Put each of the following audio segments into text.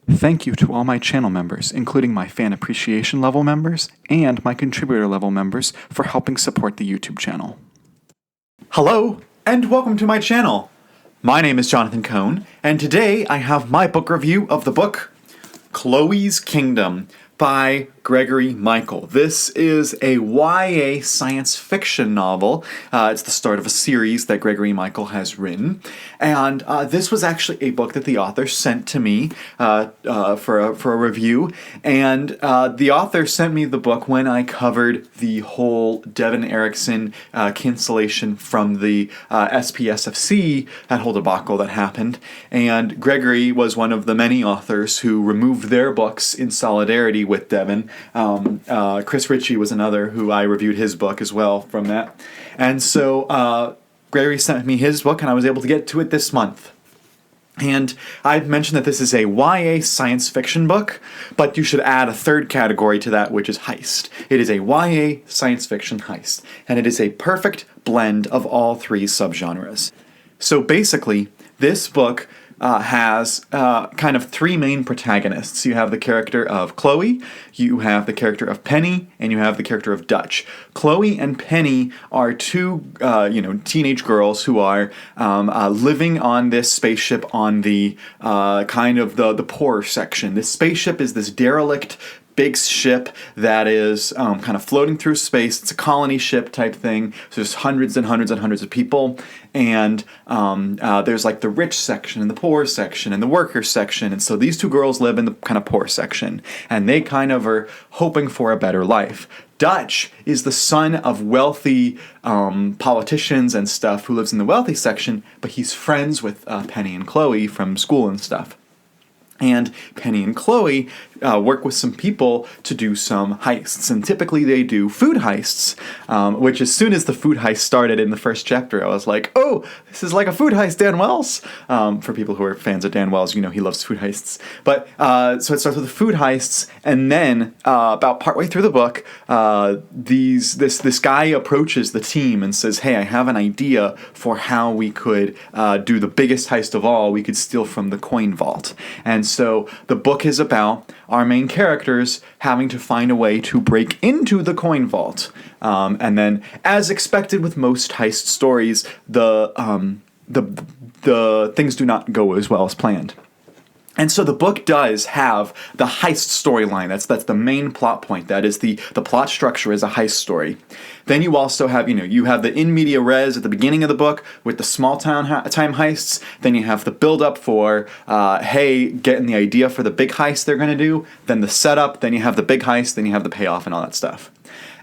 Thank you to all my channel members, including my fan appreciation level members and my contributor level members, for helping support the YouTube channel. Hello, and welcome to my channel. My name is Jonathan Cohn, and today I have my book review of the book Chloe's Kingdom by Gregory Michael. This is a YA science fiction novel. It's the start of a series that Gregory Michael has written. And this was actually a book that the author sent to me for a review. And the author sent me the book when I covered the whole Devin Erickson cancellation from the SPSFC, that whole debacle that happened. And Gregory was one of the many authors who removed their books in solidarity with Devin. Chris Ritchie was another who I reviewed his book as well from that. And so Gregory sent me his book and I was able to get to it this month. And I've mentioned that this is a YA science fiction book, but you should add a third category to that, which is heist. It is a YA science fiction heist, and it is a perfect blend of all three subgenres. So basically, this book has kind of three main protagonists. You have the character of Chloe, you have the character of Penny, and you have the character of Dutch. Chloe and Penny are two, teenage girls who are living on this spaceship on the kind of the poor section. This spaceship is this derelict big ship that is kind of floating through space. It's a colony ship type thing. So there's hundreds and hundreds and hundreds of people. And there's like the rich section and the poor section and the worker section. And so these two girls live in the kind of poor section. And they kind of are hoping for a better life. Dutch is the son of wealthy politicians and stuff who lives in the wealthy section, but he's friends with Penny and Chloe from school and stuff. And Penny and Chloe work with some people to do some heists. And typically they do food heists, which as soon as the food heist started in the first chapter, I was like, oh, this is like a food heist, Dan Wells. For people who are fans of Dan Wells, you know he loves food heists. But so it starts with the food heists, and then about partway through the book, this guy approaches the team and says, hey, I have an idea for how we could do the biggest heist of all. We could steal from the coin vault. And so the book is about our main characters having to find a way to break into the coin vault. And then, as expected with most heist stories, the things do not go as well as planned. And so the book does have the heist storyline. That's the main plot point. That is the plot structure is a heist story. Then you also have, you have the in media res at the beginning of the book with the small time heists. Then you have the build up for, getting the idea for the big heist they're going to do. Then the setup. Then you have the big heist. Then you have the payoff and all that stuff.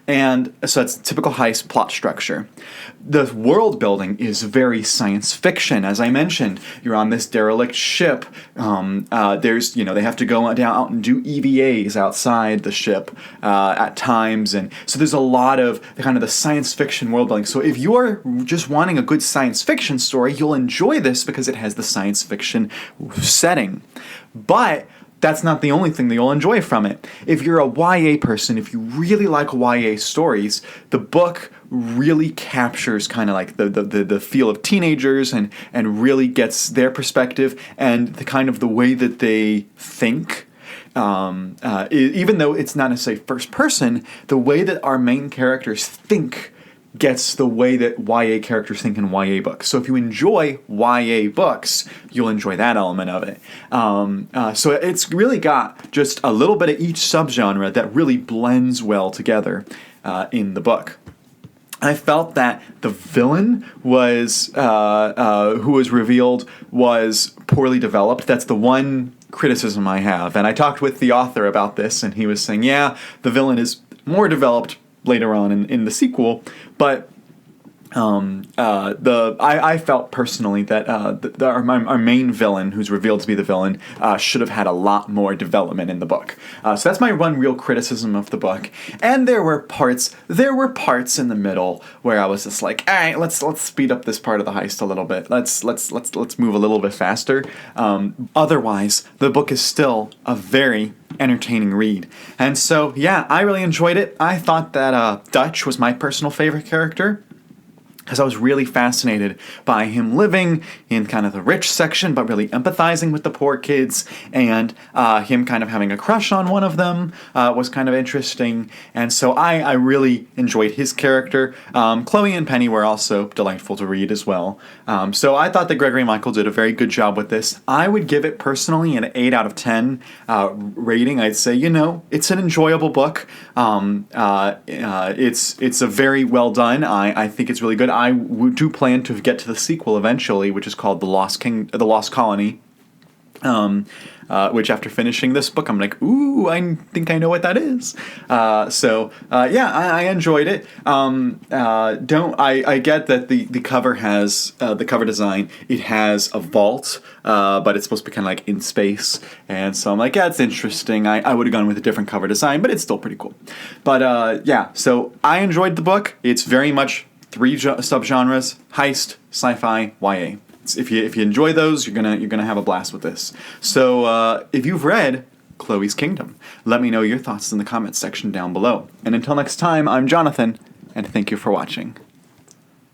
And so it's typical heist plot structure. The world building is very science fiction. As I mentioned, you're on this derelict ship. There's, they have to go out and do EVAs outside the ship at times. And so there's a lot of kind of the science fiction world building. So if you're just wanting a good science fiction story, you'll enjoy this because it has the science fiction setting. But that's not the only thing that you'll enjoy from it. If you're a YA person, if you really like YA stories, the book really captures kind of like the feel of teenagers and really gets their perspective and the kind of the way that they think. Even though it's not necessarily first person, the way that our main characters think gets the way that YA characters think in YA books. So if you enjoy YA books, you'll enjoy that element of it. So it's really got just a little bit of each subgenre that really blends well together in the book. I felt that the villain was, who was revealed, was poorly developed. That's the one criticism I have. And I talked with the author about this, and he was saying, yeah, the villain is more developed later on in the sequel, but I felt personally that our main villain, who's revealed to be the villain, should have had a lot more development in the book. So that's my one real criticism of the book. And there were parts in the middle where I was just like, all right, let's speed up this part of the heist a little bit. Let's move a little bit faster. Otherwise, the book is still a very entertaining read. And so, yeah, I really enjoyed it. I thought that Dutch was my personal favorite character. because I was really fascinated by him living in kind of the rich section, but really empathizing with the poor kids, and him kind of having a crush on one of them was kind of interesting, and so I really enjoyed his character. Chloe and Penny were also delightful to read as well. So I thought that Gregory Michael did a very good job with this. I would give it personally an 8 out of 10 rating. I'd say, it's an enjoyable book. It's a very well done. I think it's really good. I do plan to get to the sequel eventually, which is called The Lost Colony. Which after finishing this book, I'm like, ooh, I think I know what that is. I enjoyed it. I get that the cover has the cover design. It has a vault, but it's supposed to be kind of like in space, and so I'm like, yeah, it's interesting. I would have gone with a different cover design, but it's still pretty cool. But so I enjoyed the book. It's very much 3 subgenres: heist, sci-fi, YA. If you enjoy those, you're gonna have a blast with this. So if you've read Chloe's Kingdom, let me know your thoughts in the comments section down below. And until next time, I'm Jonathan, and thank you for watching.